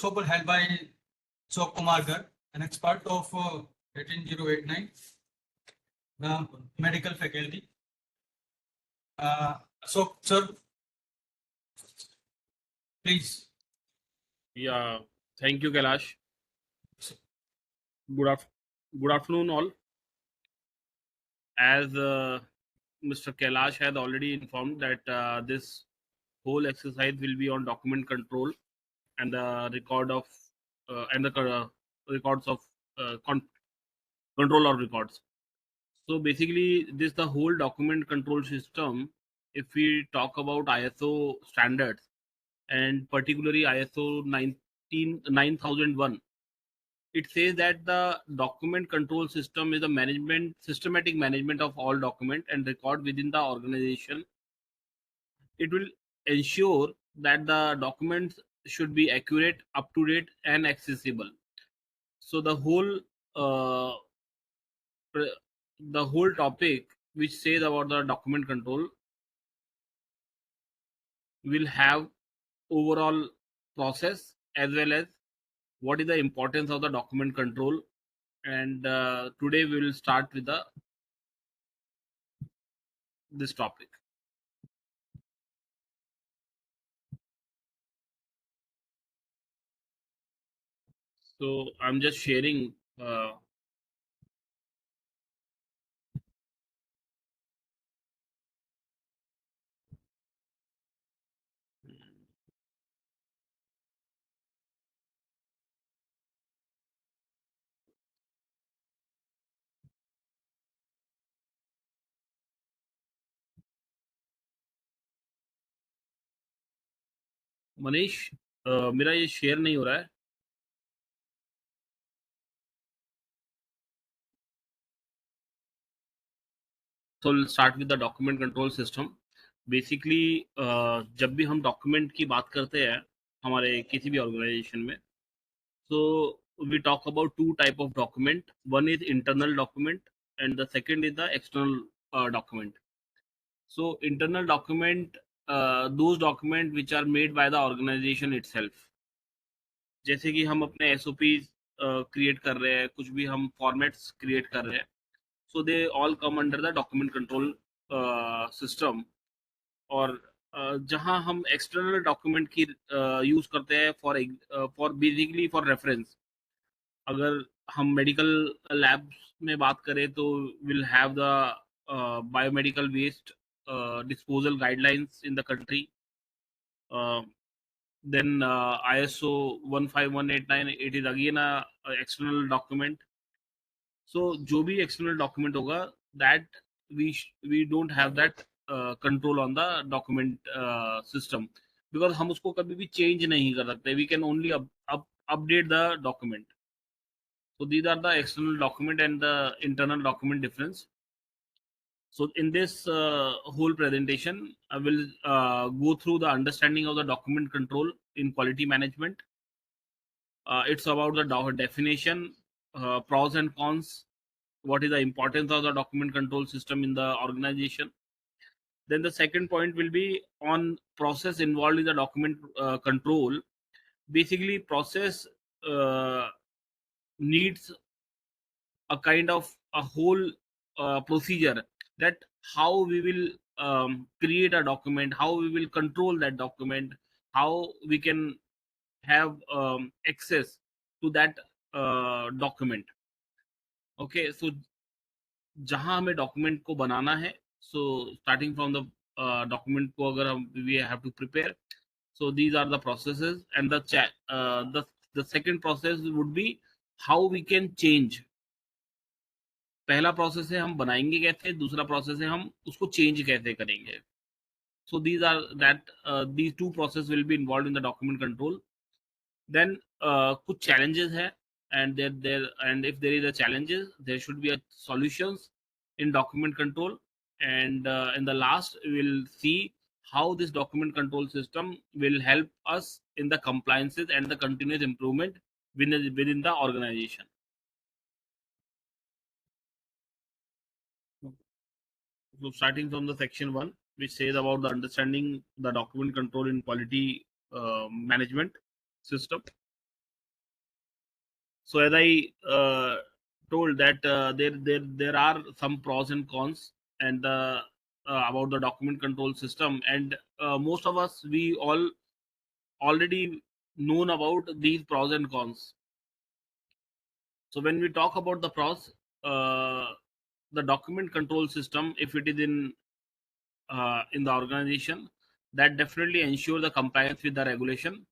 workshop held by Ashok Kumar Garg, an expert of 18089, the medical faculty. So, sir, please. Yeah, thank you, Kailash. Good afternoon, all. As Mr. Kailash has already informed that this whole exercise will be on document control and the record of and the records of control of records. So basically, this the whole document control system. If we talk about ISO standards and particularly ISO 9001, it says that the document control system is a systematic management of all document and record within the organization. It will ensure that the documents should be accurate, up to date, and accessible. So uh, the whole topic which says about the document control will have overall process as well as what is the importance of the document control. And today we will start with this topic. So I'm just sharing. Manish, मेरा ये share नहीं हो रहा है. So we'll start with the document control system. Basically, जब भी हम document की बात करते हैं हमारे किसी भी ऑर्गेनाइजेशन में, so we talk about two type of document. One is internal document and the second is the external document. So internal document, those document which are made by the organization itself. जैसे कि हम अपने SOPs create कर रहे हैं, कुछ भी हम फॉर्मेट्स क्रिएट कर रहे हैं, so they all come under the document control system. और जहां हम एक्सटर्नल डॉक्यूमेंट की यूज करते हैं फॉर बेसिकली फॉर रेफरेंस. अगर हम मेडिकल लैब्स में बात करें तो will have the biomedical waste disposal guidelines in the country. Then ISO 15189, it is again a external document. So जो भी external document होगा, that we don't have that control on the document system, because हम उसको कभी भी change नहीं कर सकते. We can only update the document. So these are the external document and the internal document difference. So in this whole presentation, I will go through the understanding of the document control in quality management. It's about the definition, pros and cons, what is the importance of the document control system in the organization. Then the second point will be on process involved in the document control. Basically, process uh, needs a kind of a whole procedure, that how we will create a document, how we will control that document, how we can have access to that document. Okay, so जहां हमें document को बनाना है, so starting from the document को अगर हम we have to prepare, so these are the processes. And the second process would be how we can change. पहला process है हम बनाएंगे कैसे, दूसरा प्रोसेस है हम उसको चेंज कैसे करेंगे. So these two processes will be involved in the document control. Then कुछ challenges है, and if there is a challenges, there should be a solutions in document control. And in the last, we will see how this document control system will help us in the compliances and the continuous improvement within the organization. So starting from the section 1, which says about the understanding the document control in quality management system. So as I told that there are some pros and cons, and about the document control system, and most of us, we all already known about these pros and cons. So when we talk about the pros, uh, the document control system, if it is in the organization, that definitely ensure the compliance with the regulation.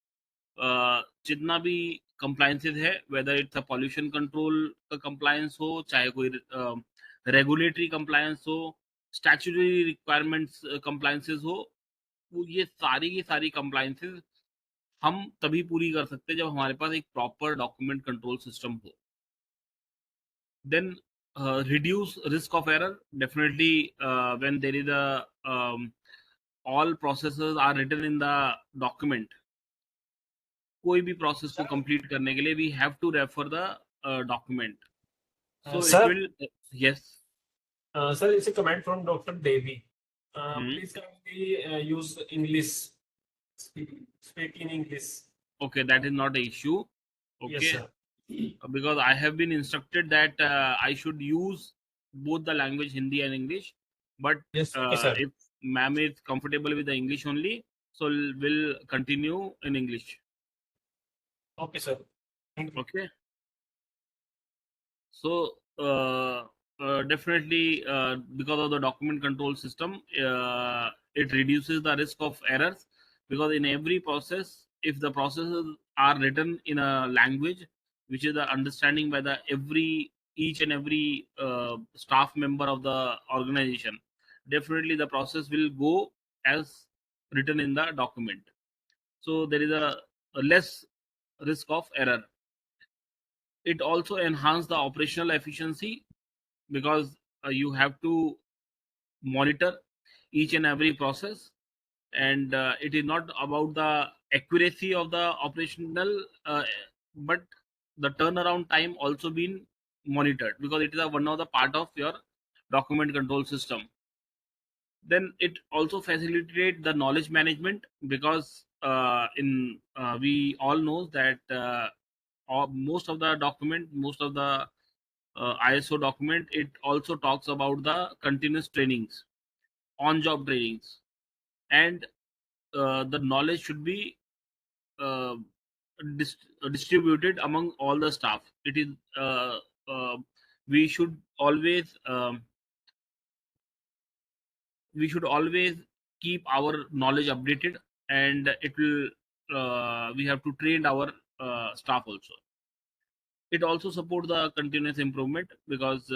जितना भी compliances है, whether it's a pollution control का compliance हो, चाहे कोई regulatory compliance हो, statutory requirements compliances हो, वो ये सारी की सारी compliances हम तभी पूरी कर सकते हैं जब हमारे पास एक proper document control system हो. Then reduce risk of error, definitely. When there is a all processes are written in the document, कोई भी process को complete करने के लिए we have to refer the document, so it Sir, will yes. sir, it's a comment from Dr. Devi. Hmm. Please kindly use English. Speak in English. Okay, that is not an issue. Okay. Yes, sir. Because I have been instructed that I should use both the language Hindi and English, but Yes, okay, sir. if ma'am is comfortable with the English only, so we'll continue in English. Okay, sir. Thank you. Okay. So definitely because of the document control system, it reduces the risk of errors, because in every process, if the processes are written in a language which is the understanding by the each and every staff member of the organization, definitely the process will go as written in the document, so there is a less risk of error. It also enhance the operational efficiency, because you have to monitor each and every process, and it is not about the accuracy of the operational, but the turnaround time also been monitored, because it is one of the part of your document control system. Then it also facilitate the knowledge management, because in we all know that most of the document, most of the ISO document, it also talks about the continuous trainings, on job trainings, and the knowledge should be uh, distributed among all the staff. It is uh, we should always keep our knowledge updated, and it will we have to train our staff also. It also support the continuous improvement, because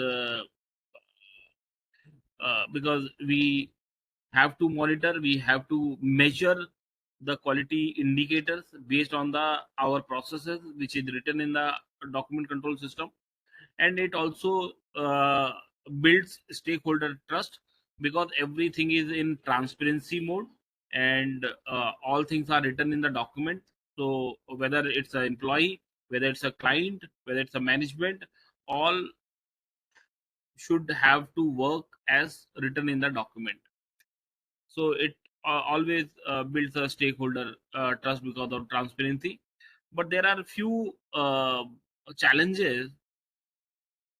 we have to monitor, we have to measure the quality indicators based on the our processes which is written in the document control system. And it also builds stakeholder trust, because everything is in transparency mode, and all things are written in the document. So whether it's an employee, whether it's a client, whether it's a management, all should have to work as written in the document. So it always builds a stakeholder trust because of transparency. But there are a few challenges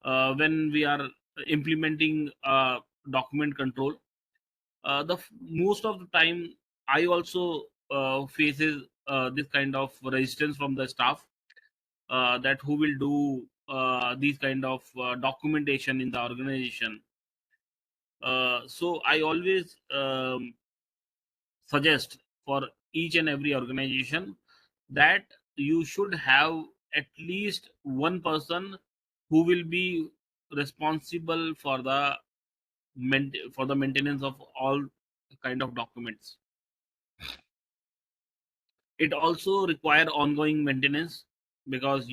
when we are implementing document control. Most of the time, I also faces this kind of resistance from the staff, that who will do these kind of documentation in the organization. So I always suggest for each and every organization that you should have at least one person who will be responsible for the maintenance of all kind of documents. It also require ongoing maintenance, because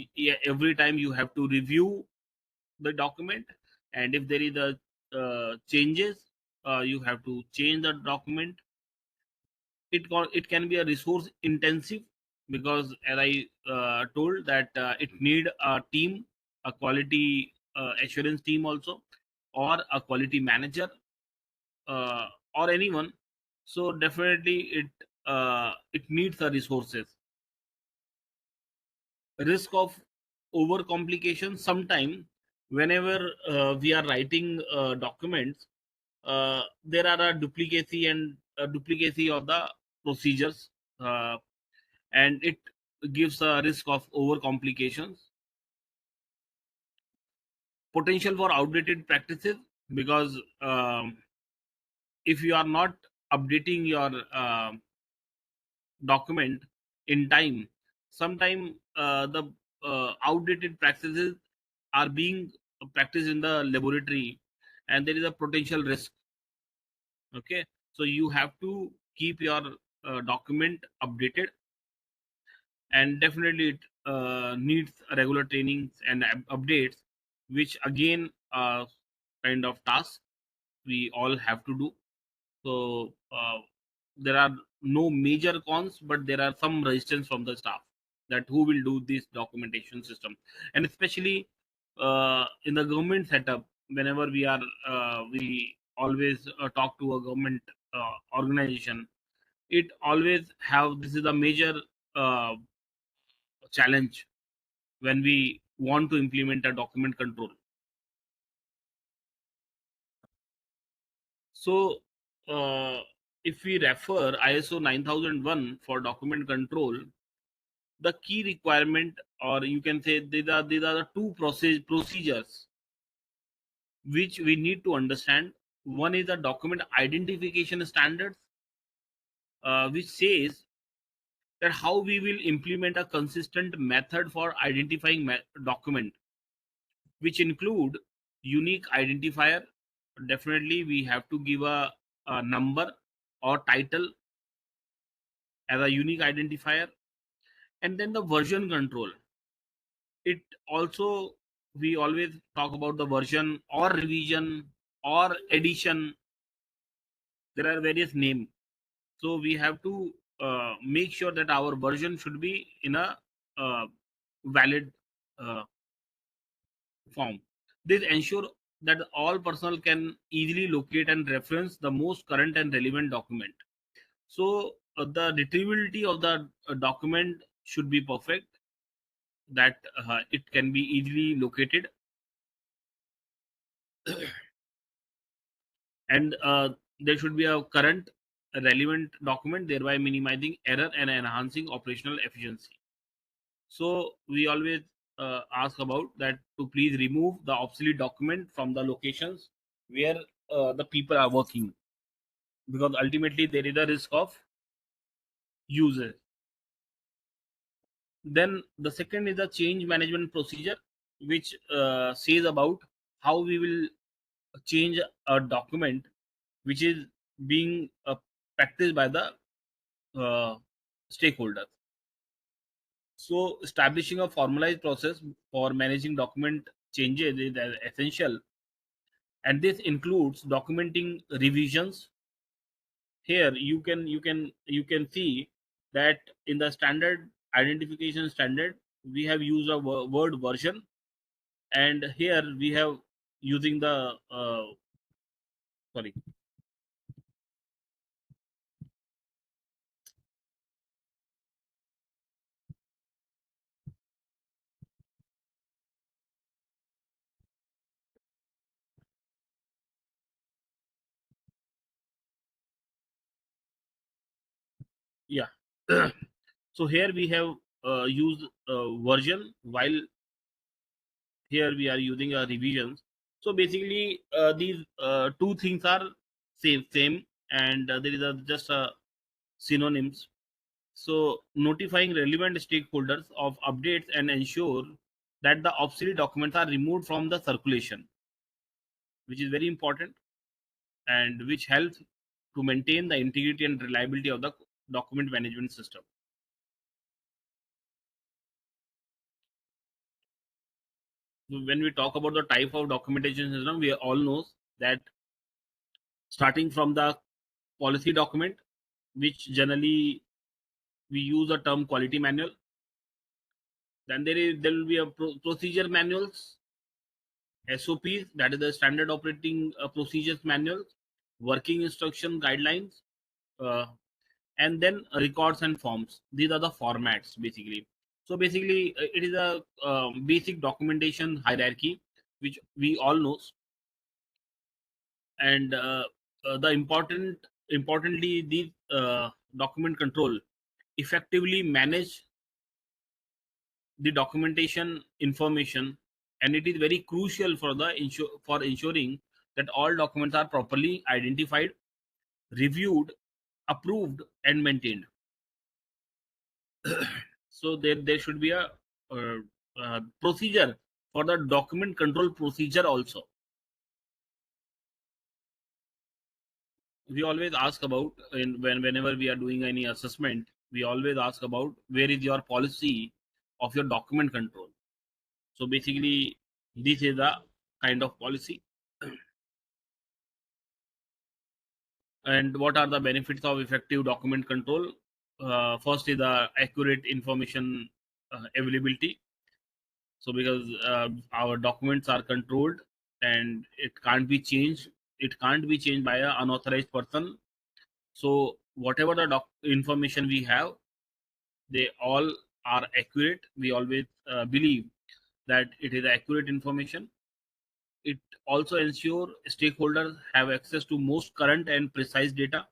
every time you have to review the document, and if there is a changes, you have to change the document. It can be a resource intensive, because as I told that it need a team, a quality assurance team also, or a quality manager, uh, or anyone. So definitely it needs the resources. Risk of over complication. Sometime whenever we are writing documents, there are a duplicacy and duplicacy of the procedures, uh, and it gives a risk of over complications. Potential for outdated practices, because if you are not updating your document in time, sometime the outdated practices are being practiced in the laboratory, and there is a potential risk. Okay, so you have to keep your document updated, and definitely it needs regular trainings and updates, which again kind of task we all have to do. So there are no major cons, but there are some resistance from the staff that who will do this documentation system. And especially in the government setup, whenever we always talk to a government organization, it always have this is a major uh, challenge when we want to implement a document control. So, if we refer ISO 9001 for document control, the key requirement, or you can say these are the two procedures which we need to understand. One is the document identification standards, which says that how we will implement a consistent method for identifying document, which include unique identifier. Definitely, we have to give a number or title as a unique identifier. And then the version control, it also, we always talk about the version or revision or edition. There are various names, so we have to make sure that our version should be in a uh, valid uh, form. This ensure that all personnel can easily locate and reference the most current and relevant document. So the retrievability of the document should be perfect, that it can be easily located, and there should be a current relevant document, thereby minimizing error and enhancing operational efficiency. So we always ask about that to please remove the obsolete document from the locations where the people are working, because ultimately there is a risk of user. Then the second is the change management procedure, which says about how we will change a document which is being practiced by the uh, stakeholders. So establishing a formalized process for managing document changes is essential, and this includes documenting revisions. Here you can see that in the standard identification standard we have used a word version, and here we have using the sorry, yeah. So here we have used version, while here we are using a revisions. So basically these two things are same, and there is just a synonyms. So notifying relevant stakeholders of updates and ensure that the obsolete documents are removed from the circulation, which is very important, and which helps to maintain the integrity and reliability of the document management system. So when we talk about the type of documentation system, we all know that starting from the policy document, which generally we use the term quality manual. Then there will be a procedure manuals, SOPs, that is the standard operating procedures manuals, working instruction guidelines, uh, and then records and forms. These are the formats basically. So basically, it is a basic documentation hierarchy, which we all know, and the importantly, the document control effectively manage the documentation information, and it is very crucial for the for ensuring that all documents are properly identified, reviewed, approved, and maintained. So there should be a procedure for the document control procedure also. We always ask about whenever we are doing any assessment, we always ask about where is your policy of your document control. So basically, this is the kind of policy. And what are the benefits of effective document control? First is the accurate information availability. So because our documents are controlled and it can't be changed by an unauthorized person. So whatever the information we have, they all are accurate. We always believe that it is accurate information. It also ensure stakeholders have access to most current and precise data,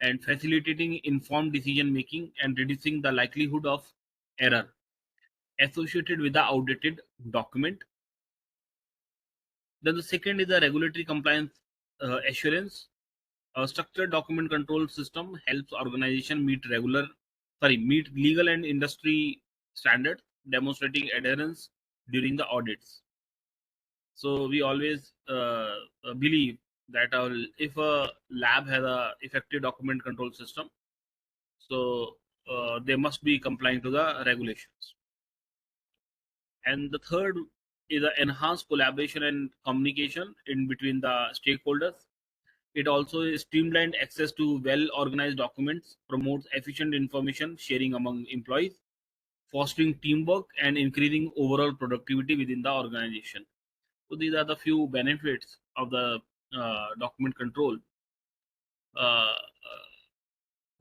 and facilitating informed decision making and reducing the likelihood of error associated with the outdated document. Then the second is the regulatory compliance assurance. A structured document control system helps organization meet legal and industry standards, demonstrating adherence during the audits. So we always believe that if a lab has a effective document control system, so they must be complying to the regulations. And the third is the enhanced collaboration and communication in between the stakeholders. It also streamlined access to well organized documents, promotes efficient information sharing among employees, fostering teamwork and increasing overall productivity within the organization. So these are the few benefits of the document control. Uh,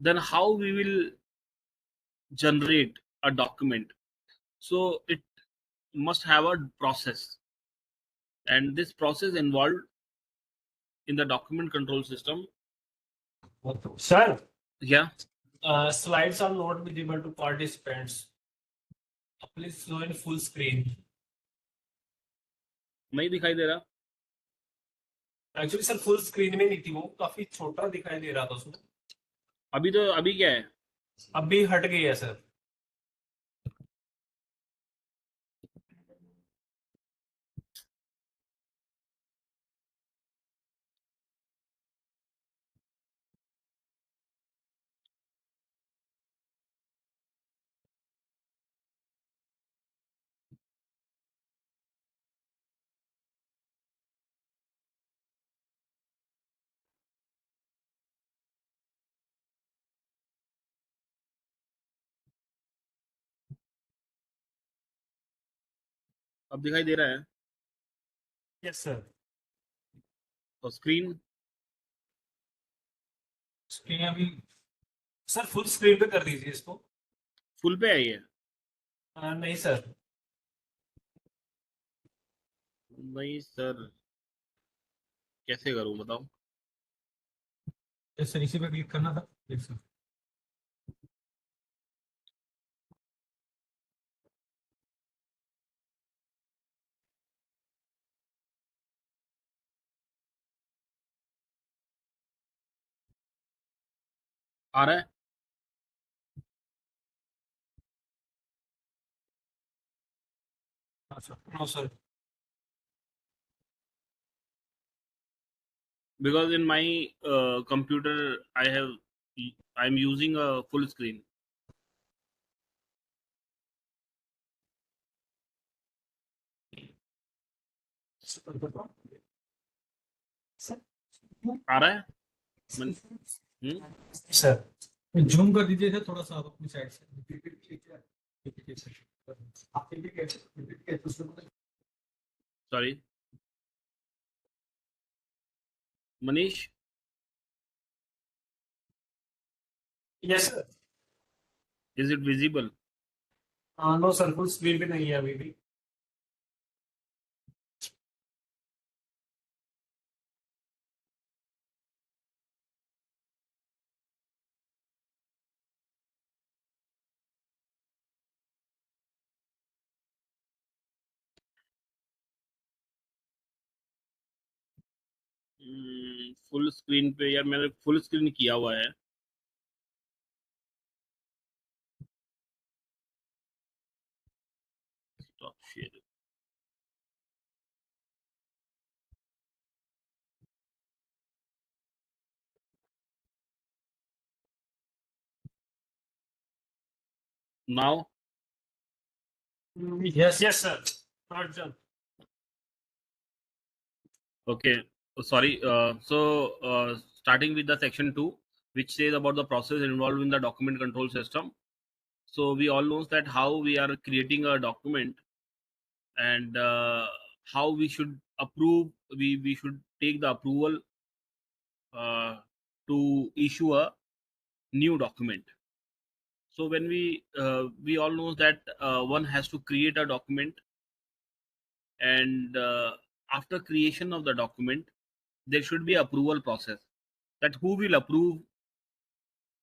then how we will generate a document? So it must have a process, and this process involved in the document control system. Sir, Yeah, slides are not visible to participants. Please show in full screen. नहीं दिखाई दे रहा. Actually sir full screen में नहीं थी, वो काफी छोटा दिखाई दे रहा था उसमें. अभी क्या है? अभी हट गई है सर. अब दिखाई दे रहा है यस सर. और स्क्रीन स्क्रीन अभी सर फुल स्क्रीन पे कर दीजिए इसको. फुल पे आई है? नहीं सर. नहीं सर, कैसे करूं बताओ? सर इसी पे क्लिक करना था. एक सर आ रहा है? No sir. Because in my computer I'm using a full screen. आ रहा है? सर जूम कर दीजिए सर थोड़ा सा आप अपनी साइड से. Sorry Manish, yes sir. is it visible? No sir, full screen पे नहीं है अभी भी. फुल स्क्रीन पे यार मैंने फुल स्क्रीन किया हुआ है. Stop share. Now, Yes, sir. Not done. okay. Sorry. Starting with the section 2, which says about the process involved in the document control system. So we all know that how we are creating a document, and how we should approve. We should take the approval uh, to issue a new document. So when we all know that one has to create a document, and after creation of the document there should be approval process, that who will approve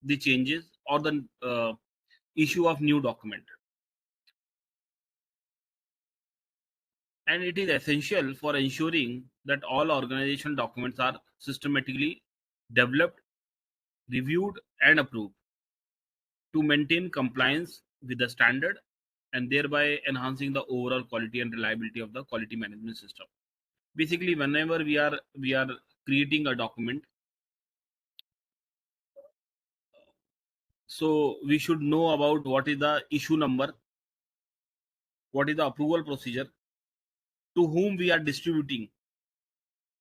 the changes or the issue of new document. And it is essential for ensuring that all organization documents are systematically developed, reviewed and approved to maintain compliance with the standard, and thereby enhancing the overall quality and reliability of the quality management system. Basically, whenever we are creating a document, so we should know about what is the issue number, what is the approval procedure, to whom we are distributing.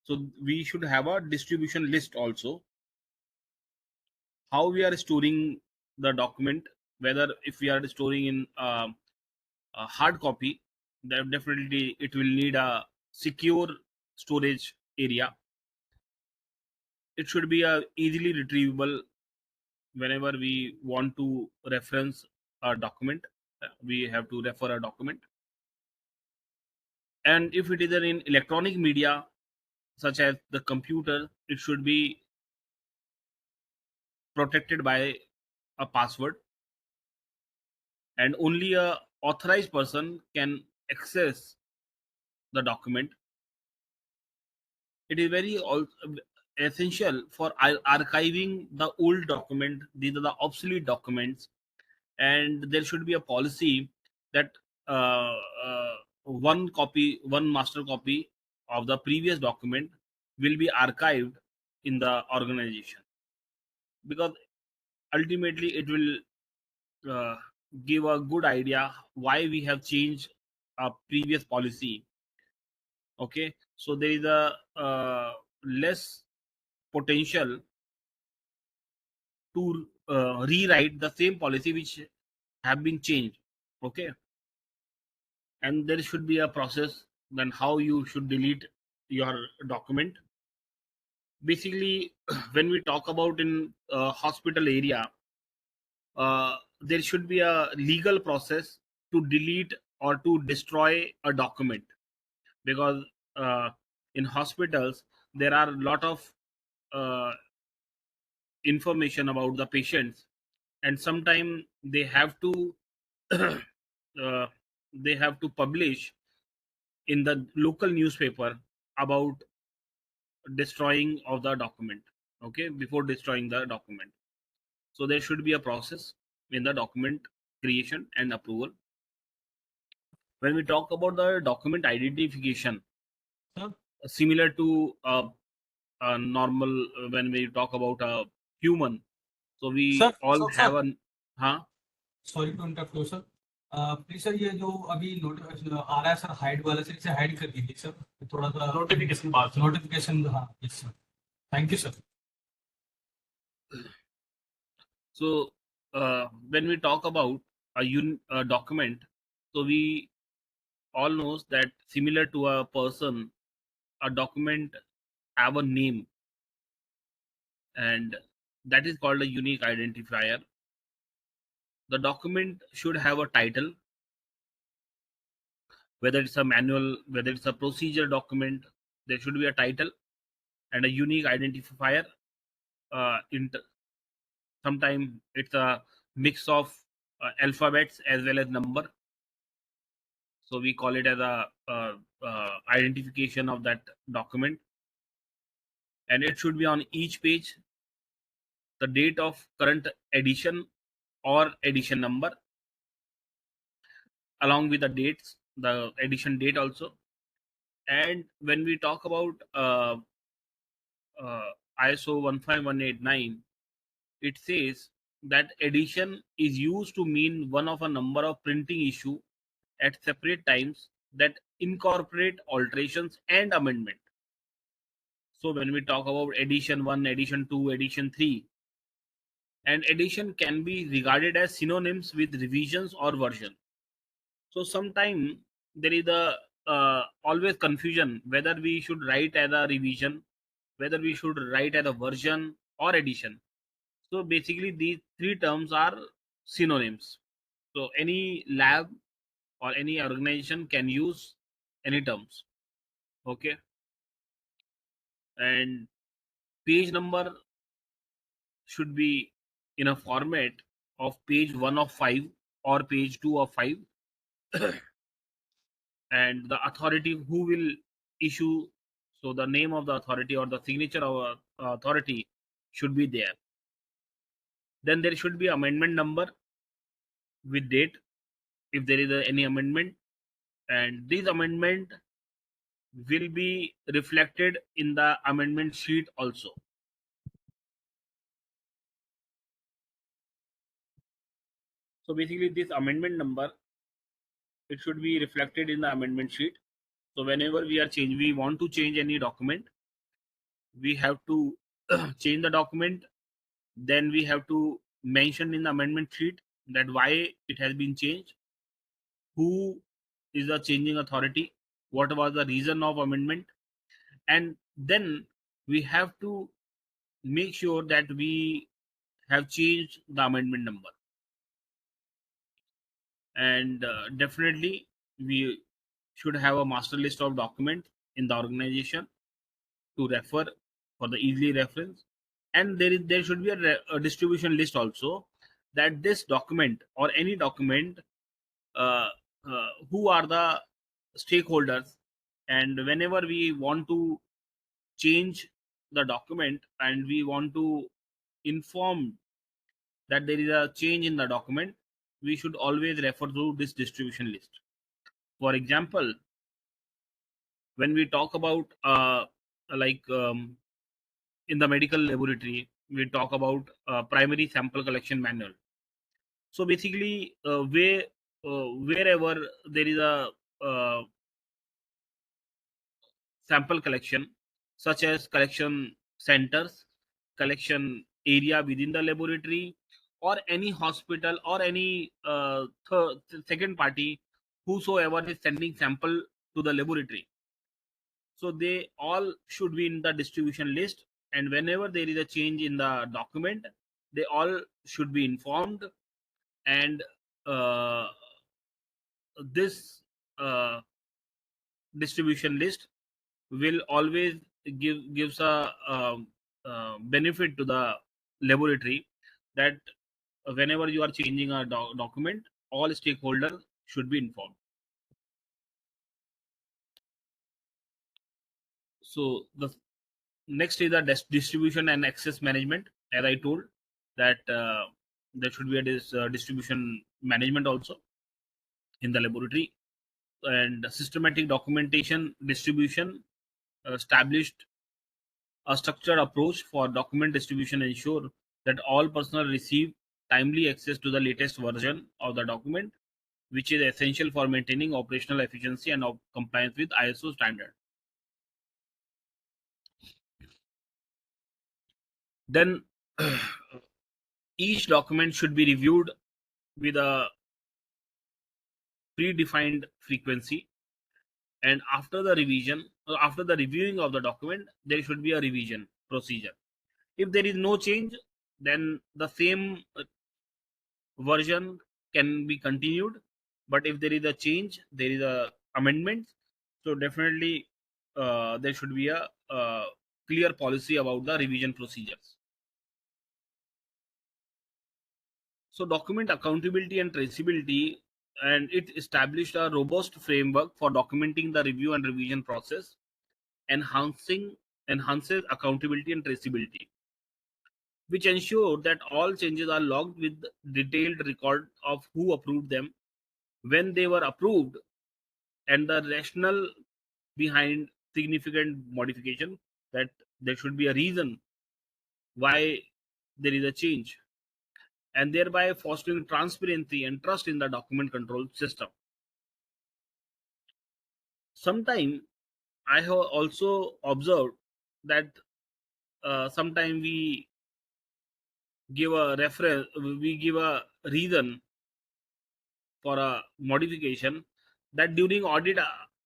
So we should have a distribution list also, how we are storing the document, whether if we are storing in a hard copy, then definitely it will need a secure storage area. It should be a easily retrievable whenever we want to reference a document. We have to refer a document. And if it is in electronic media such as the computer, it should be protected by a password, and only a authorized person can access the document. It is very essential for archiving the old document. These are the obsolete documents, and there should be a policy that uh, uh, one master copy of the previous document will be archived in the organization, because ultimately it will give a good idea why we have changed a previous policy. Okay, so there is a less potential to rewrite the same policy which have been changed. Okay, and there should be a process then how you should delete your document. Basically, when we talk about in hospital area, there should be a legal process to delete or to destroy a document, because uh, in hospitals there are a lot of uh, information about the patients, and sometimes they have to uh, they have to publish in the local newspaper about destroying of the document. Okay, before destroying the document, so there should be a process in the document creation and approval. When we talk about the document identification, Sir, similar to a normal, when we talk about a human, so we sir, all sir, have sir. a huh. Sorry to interrupt you sir. Please sir, ये जो अभी notification आ रहा है sir hide वाला, sir इसे hide कर दीजिए सर, थोड़ा सा Notification बात. नोटिफिकेशन. हाँ, yes sir. Thank you sir. So when we talk about a document, so we all knows that similar to a person, a document have a name, and that is called a unique identifier. The document should have a title, whether it's a manual, whether it's a procedure document, there should be a title and a unique identifier. Sometimes it's a mix of alphabets as well as number, so we call it as a identification of that document. And it should be on each page the date of current edition or edition number, along with the dates, the edition date also. And when we talk about uh, ISO 15189, it says that edition is used to mean one of a number of printing issue at separate times that incorporate alterations and amendment. So when we talk about edition 1, edition 2, edition 3, and edition can be regarded as synonyms with revisions or version. So sometimes there is a always confusion whether we should write as a revision, whether we should write as a version or edition. So basically these three terms are synonyms. So any lab or any organization can use any terms. Okay. And page number should be in a format of page 1 of 5 or page 2 of 5. And the authority who will issue, so the name of the authority or the signature of authority should be there. Then there should be amendment number with date if there is any amendment, and this amendment will be reflected in the amendment sheet also. So basically this amendment number, it should be reflected in the amendment sheet. So whenever we want to change any document, we have to change the document. Then we have to mention in the amendment sheet that why it has been changed, who is the changing authority, what was the reason of amendment, and then we have to make sure that we have changed the amendment number. And definitely we should have a master list of documents in the organization to refer for the easily reference. And there should be a distribution list also, that this document or any document, who are the stakeholders, and whenever we want to change the document and we want to inform that there is a change in the document, we should always refer to this distribution list. For example, when we talk about like in the medical laboratory, we talk about primary sample collection manual. So basically wherever there is a uh, sample collection, such as collection centers, collection area within the laboratory, or any hospital or any second party whosoever is sending sample to the laboratory. So they all should be in the distribution list, and whenever there is a change in the document, they all should be informed. And uh, this uh, distribution list will always gives a benefit to the laboratory, that whenever you are changing a document, all stakeholders should be informed. So the next is the distribution and access management. As I told, that there should be a distribution management also in the laboratory. And systematic documentation distribution established a structured approach for document distribution ensure that all personnel receive timely access to the latest version of the document, which is essential for maintaining operational efficiency and compliance with ISO standard. Then each document should be reviewed with a predefined frequency, and after the reviewing of the document, there should be a revision procedure. If there is no change, then the same version can be continued, but if there is a change, there is a amendments. So definitely there should be a clear policy about the revision procedures. So document accountability and traceability, and it established a robust framework for documenting the review and revision process, enhances accountability and traceability, which ensure that all changes are logged with detailed record of who approved them, when they were approved, and the rationale behind significant modification, that there should be a reason why there is a change, and thereby fostering transparency and trust in the document control system. Sometime I have also observed that sometime we give a reason for a modification that during audit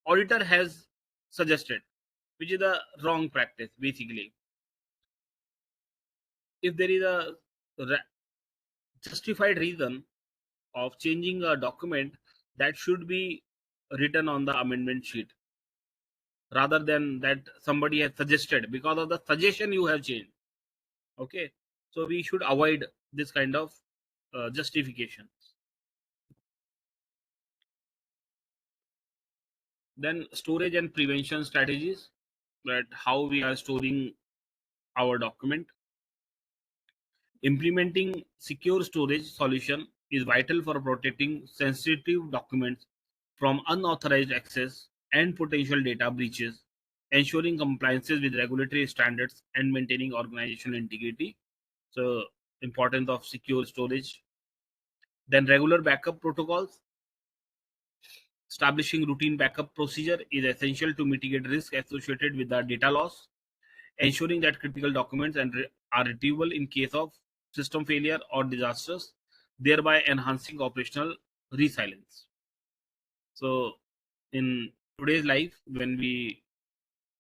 auditor has suggested, which is a wrong practice. Basically, if there is a justified reason of changing a document, that should be written on the amendment sheet, rather than that somebody has suggested, because of the suggestion you have changed. Okay, so we should avoid this kind of justification. Then storage and prevention strategies, that how we are storing our document. Implementing secure storage solution is vital for protecting sensitive documents from unauthorized access and potential data breaches, ensuring compliances with regulatory standards and maintaining organizational integrity. So, importance of secure storage. Then regular backup protocols. Establishing routine backup procedure is essential to mitigate risk associated with the data loss, ensuring that critical documents are retrievable in case of system failure or disasters, thereby enhancing operational resilience. So, in today's life, when we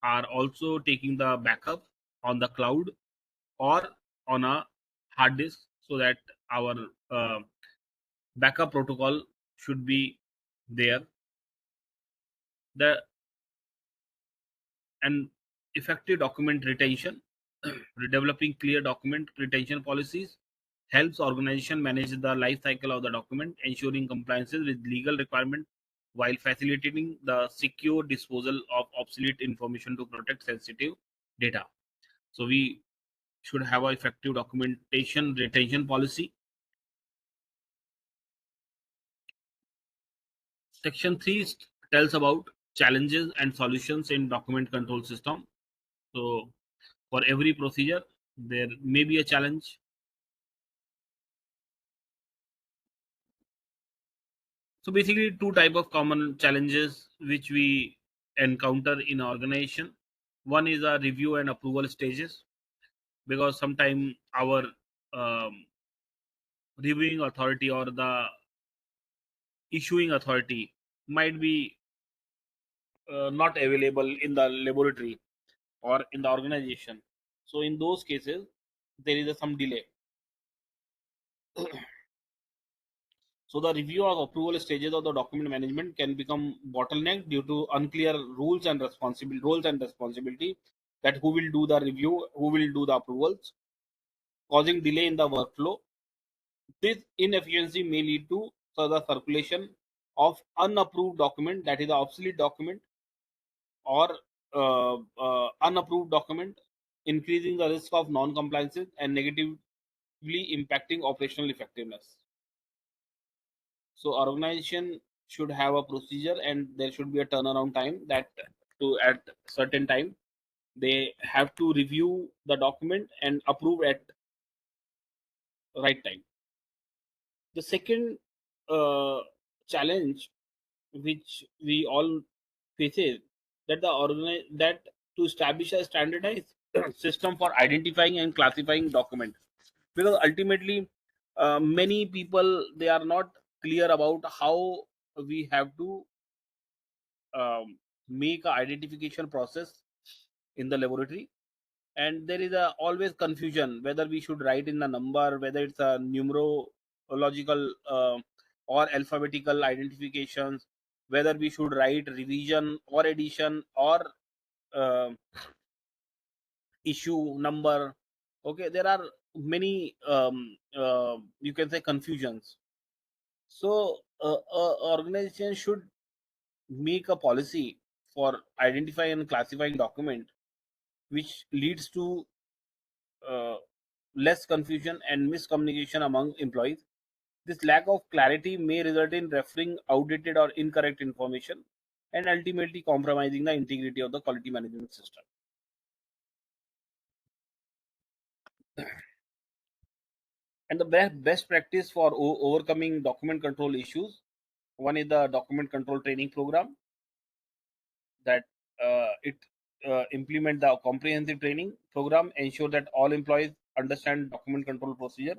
are also taking the backup on the cloud or on a hard disk, so that our backup protocol should be there. The and effective document retention. Developing clear document retention policies helps organization manage the life cycle of the document, ensuring compliances with legal requirement while facilitating the secure disposal of obsolete information to protect sensitive data. So we should have an effective documentation retention policy. Section 3 tells about challenges and solutions in document control system. So for every procedure, there may be a challenge. So basically, two type of common challenges which we encounter in organization. One is a review and approval stages, because sometimes our um, reviewing authority or the issuing authority might be not available in the laboratory or in the organization. So in those cases, there is some delay. So the review or approval stages of the document management can become bottleneck due to unclear roles and responsibility, that who will do the review, who will do the approvals, causing delay in the workflow. This inefficiency may lead to further circulation of unapproved document, that is the obsolete document, or unapproved document, increasing the risk of non-compliances and negatively impacting operational effectiveness. So organization should have a procedure, and there should be a turnaround time, that to at certain time they have to review the document and approve at right time. The second challenge which we all faces, that that to establish a standardized system for identifying and classifying document, because ultimately many people, they are not clear about how we have to make a identification process in the laboratory, and there is a always confusion whether we should write in the number, whether it's a numerological or alphabetical identifications, whether we should write revision or addition or uh, issue number. Okay, there are many you can say confusions. So organization should make a policy for identifying and classifying document, which leads to uh, less confusion and miscommunication among employees. This lack of clarity may result in referring outdated or incorrect information and ultimately compromising the integrity of the quality management system. And the best practice for overcoming document control issues, one is the document control training program, that it implement the comprehensive training program, ensure that all employees understand document control procedure,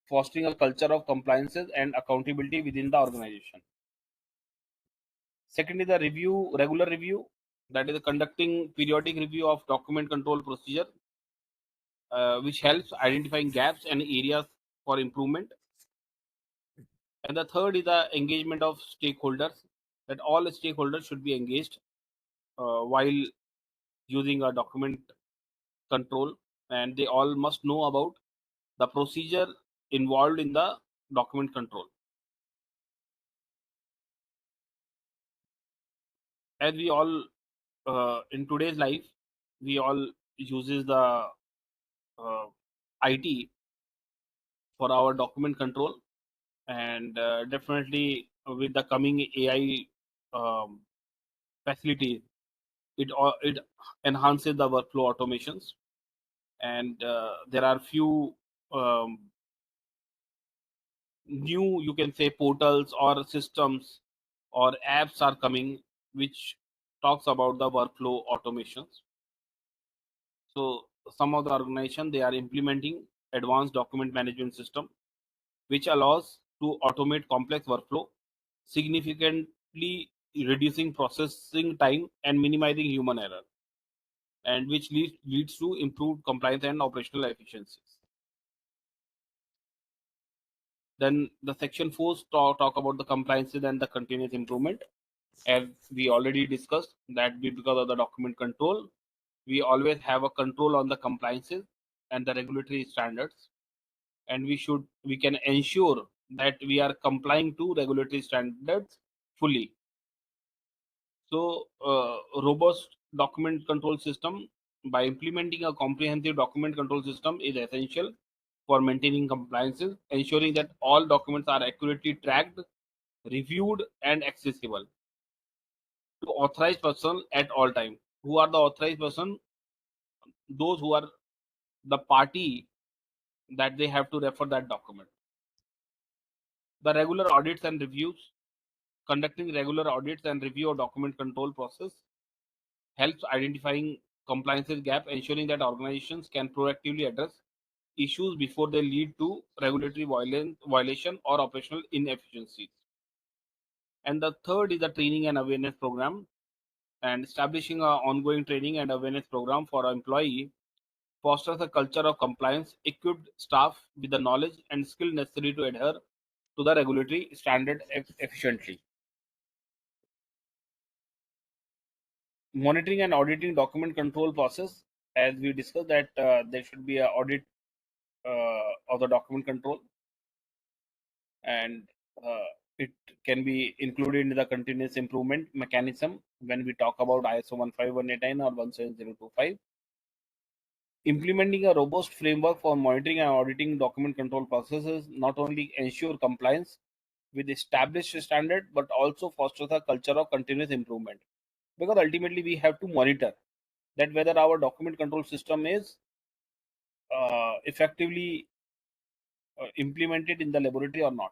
fostering a culture of compliances and accountability within the organization. Second is the regular review, that is conducting periodic review of document control procedure, which helps identifying gaps and areas for improvement. And the third is the engagement of stakeholders, that all stakeholders should be engaged while using a document control, and they all must know about the procedure involved in the document control. As we all in today's life, we all uses the IT for our document control, and definitely with the coming AI facilities, it enhances the workflow automations, and there are few um, new, you can say, portals or systems or apps are coming, which talks about the workflow automations. So some of the organization, they are implementing advanced document management system, which allows to automate complex workflow, significantly reducing processing time and minimizing human error, and which leads to improved compliance and operational efficiencies. Then the section 4 talk about the compliances and the continuous improvement. As we already discussed, that because of the document control, we always have a control on the compliances and the regulatory standards, and we can ensure that we are complying to regulatory standards fully. So robust document control system, by implementing a comprehensive document control system, is essential for maintaining compliances, ensuring that all documents are accurately tracked, reviewed, and accessible to authorized person at all time. Who are the authorized person? Those who are the party that they have to refer that document. The regular audits and reviews, conducting regular audits and review of document control process helps identifying compliances gap, ensuring that organizations can proactively address issues before they lead to regulatory violation or operational inefficiencies. And the third is the training and awareness program, and establishing an ongoing training and awareness program for our employee fosters a culture of compliance, equipped staff with the knowledge and skill necessary to adhere to the regulatory standard efficiently. Monitoring and auditing document control process, as we discussed, that there should be an audit of the document control, and it can be included in the continuous improvement mechanism when we talk about ISO 15189 or 17025. Implementing a robust framework for monitoring and auditing document control processes not only ensure compliance with established standard, but also fosters a culture of continuous improvement, because ultimately we have to monitor that whether our document control system is effectively implemented in the laboratory or not.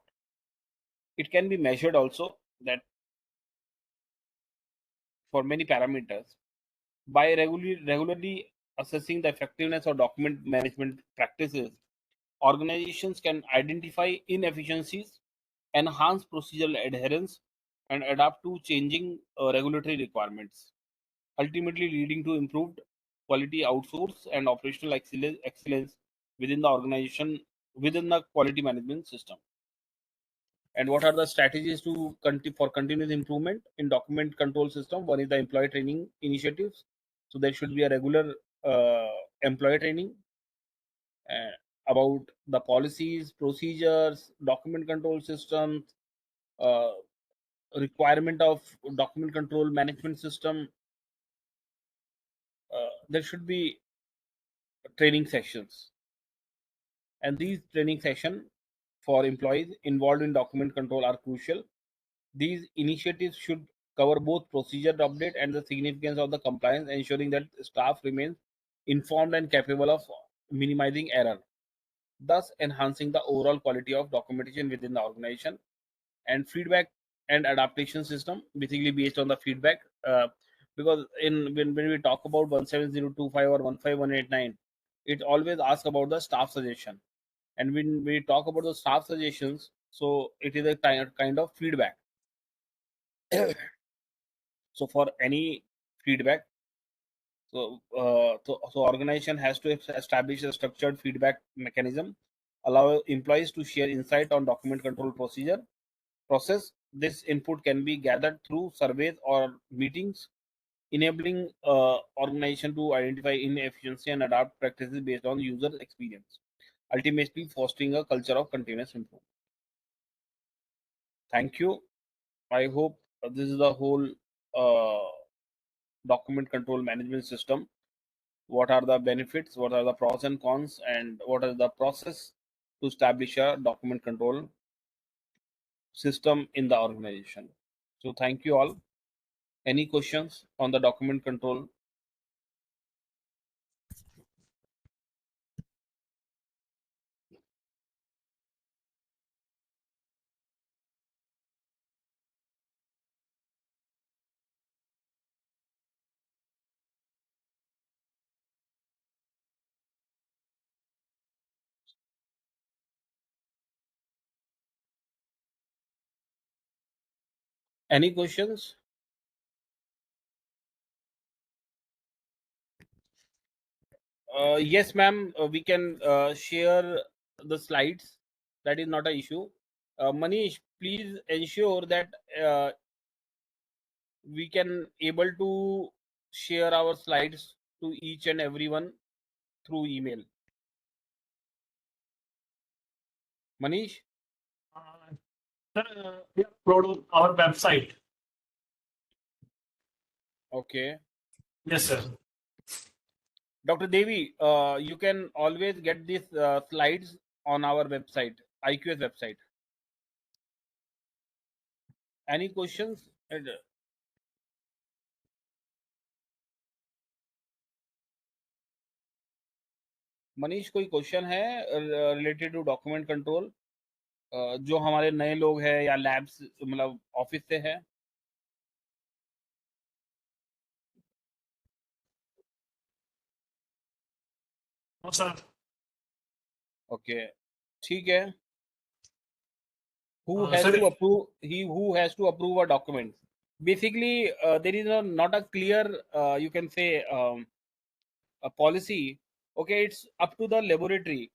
It can be measured also, that for many parameters, by regularly assessing the effectiveness of document management practices. Organizations can identify inefficiencies, enhance procedural adherence, and adapt to changing regulatory requirements, ultimately leading to improved quality outsource and operational excellence within the organization, within the quality management system. And what are the strategies to for continuous improvement in document control system? One is the employee training initiatives. So there should be a regular employee training uh, about the policies, procedures, document control systems, uh, requirement of document control management system. There should be training sessions, and these training sessions for employees involved in document control are crucial. These initiatives should cover both procedure update and the significance of the compliance, ensuring that staff remains informed and capable of minimizing error, thus enhancing the overall quality of documentation within the organization. And feedback and adaptation system, basically based on the feedback, because when we talk about 17025 or 15189, it always asks about the staff suggestion. And when we talk about the staff suggestions, so it is a kind of feedback. So for any feedback, so organization has to establish a structured feedback mechanism, allow employees to share insight on document control process. This input can be gathered through surveys or meetings, enabling organization to identify inefficiency and adapt practices based on user experience, ultimately fostering a culture of continuous improvement. Thank you. I hope this is the whole uh, document control management system. What are the benefits, what are the pros and cons, and what is the process to establish a document control system in the organization. So thank you all. Any questions on the document control? Any questions? Yes, ma'am. We can share the slides. That is not an issue. Manish, please ensure that we can able to share our slides to each and everyone through email. Manish? Sir, we upload on our website. Okay. Yes, sir. Dr. Devi, you can always get these slides on our website, IQAS website. Any questions? Manish कोई question है related to document control जो हमारे नए लोग हैं या labs मतलब office से है? No, sir. ओके, ठीक है. Who has Sir, to approve? Who has to approve a document? Basically, there is not a clear, you can say, a policy. Okay, it's up to the laboratory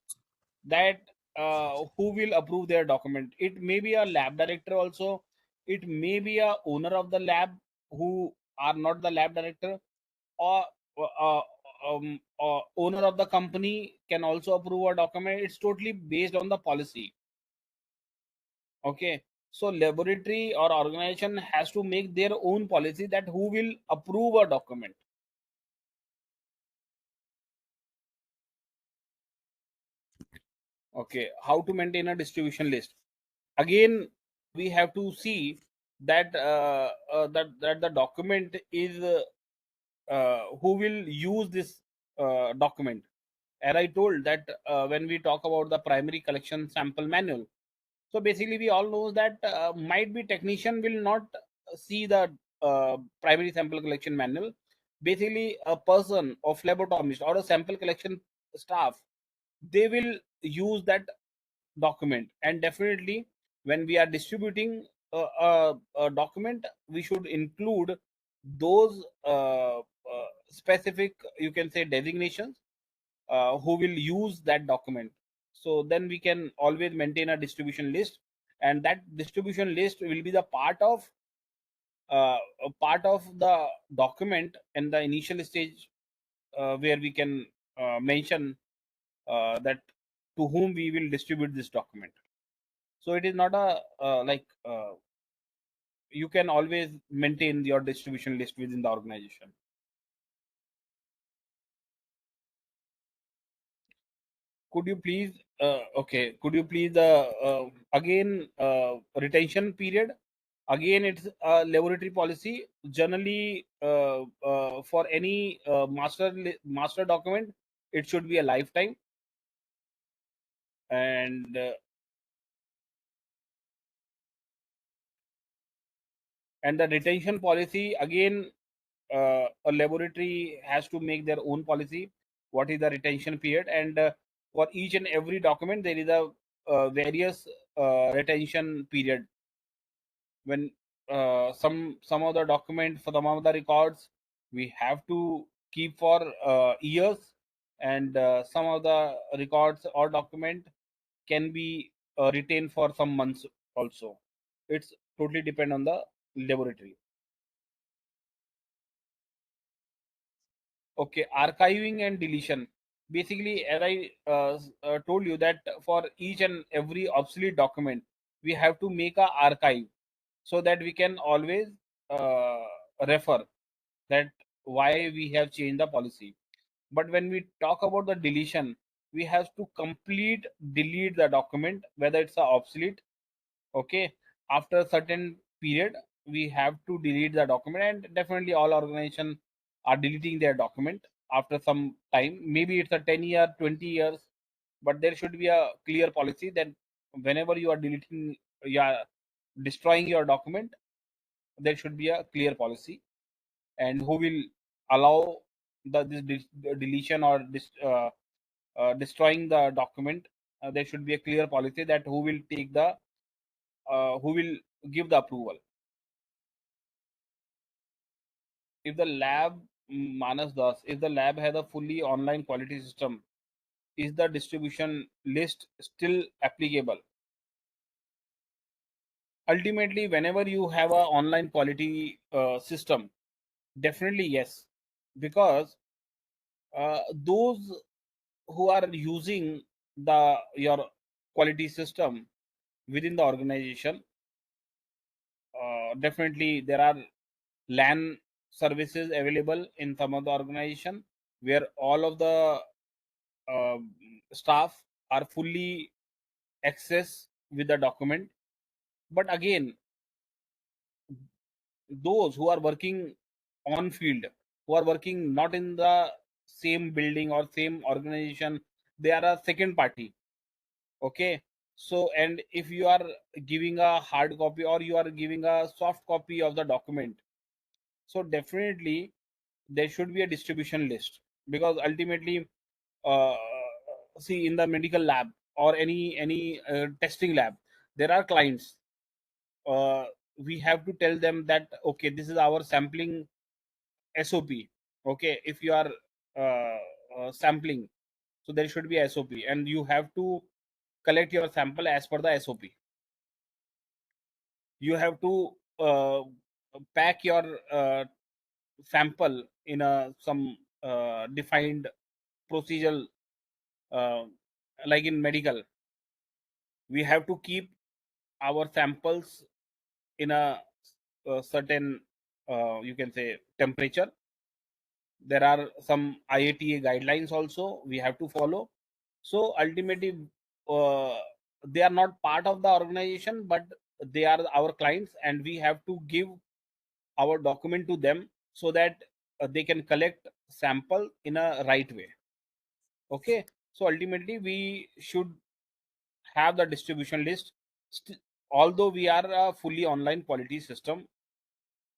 that who will approve their document. It may be a lab director also. It may be a owner of the lab who are not the lab director, or owner of the company can also approve a document. It's totally based on the policy. Okay, so laboratory or organization has to make their own policy that who will approve a document. Okay, how to maintain a distribution list? Again, we have to see that that the document is who will use this document. As I told that when we talk about the primary collection sample manual, so basically we all know that might be technician will not see the primary sample collection manual. Basically a person of phlebotomist or a sample collection staff, they will use that document. And definitely when we are distributing a document, we should include those specific, you can say, designations who will use that document. So then we can always maintain a distribution list, and that distribution list will be the a part of the document in the initial stage, where we can mention that to whom we will distribute this document. So it is not a you can always maintain your distribution list within the organization. Could you please could you please again retention period? Again, it's a laboratory policy. Generally, for any master document, it should be a lifetime, and the retention policy, again, a laboratory has to make their own policy. What is the retention period? And for each and every document, there is a various retention period. When some of the document, for some of the records, we have to keep for years, and some of the records or document can be retained for some months also. It's totally depend on the laboratory. Okay, archiving and deletion. Basically, as I told you, that for each and every obsolete document, we have to make a archive, so that we can always uh, refer that why we have changed the policy. But when we talk about the deletion, we have to complete delete the document, whether it's a obsolete. Okay, after a certain period, we have to delete the document, and definitely all organizations are deleting their document after some time. Maybe it's a 10 year, 20 years, but there should be a clear policy that whenever you are deleting, you are destroying your document, there should be a clear policy. And who will allow this deletion or destroying the document? There should be a clear policy that who will take the who will give the approval. If the lab, Manas Das, if the lab has a fully online quality system, is the distribution list still applicable? Ultimately, whenever you have a online quality system, definitely yes, because those who are using the your quality system within the organization, definitely there are LAN services available in some of the organization, where all of the uh, staff are fully access with the document. But again, those who are working on field, who are working not in the same building or same organization, they are a second party. Okay, so and if you are giving a hard copy or you are giving a soft copy of the document, so definitely there should be a distribution list, because ultimately, uh, see, in the medical lab or any testing lab, there are clients. uh, we have to tell them that okay, this is our sampling SOP. Okay, if you are sampling, so there should be SOP, and you have to collect your sample as per the SOP. You have to pack your sample in a some defined procedural, uh, like in medical, we have to keep our samples in a certain, you can say, temperature. There are some IATA guidelines also we have to follow. So ultimately, uh, they are not part of the organization, but they are our clients, and we have to give our document to them, so that they can collect sample in a right way. Okay, so ultimately we should have the distribution list. Although we are a fully online quality system,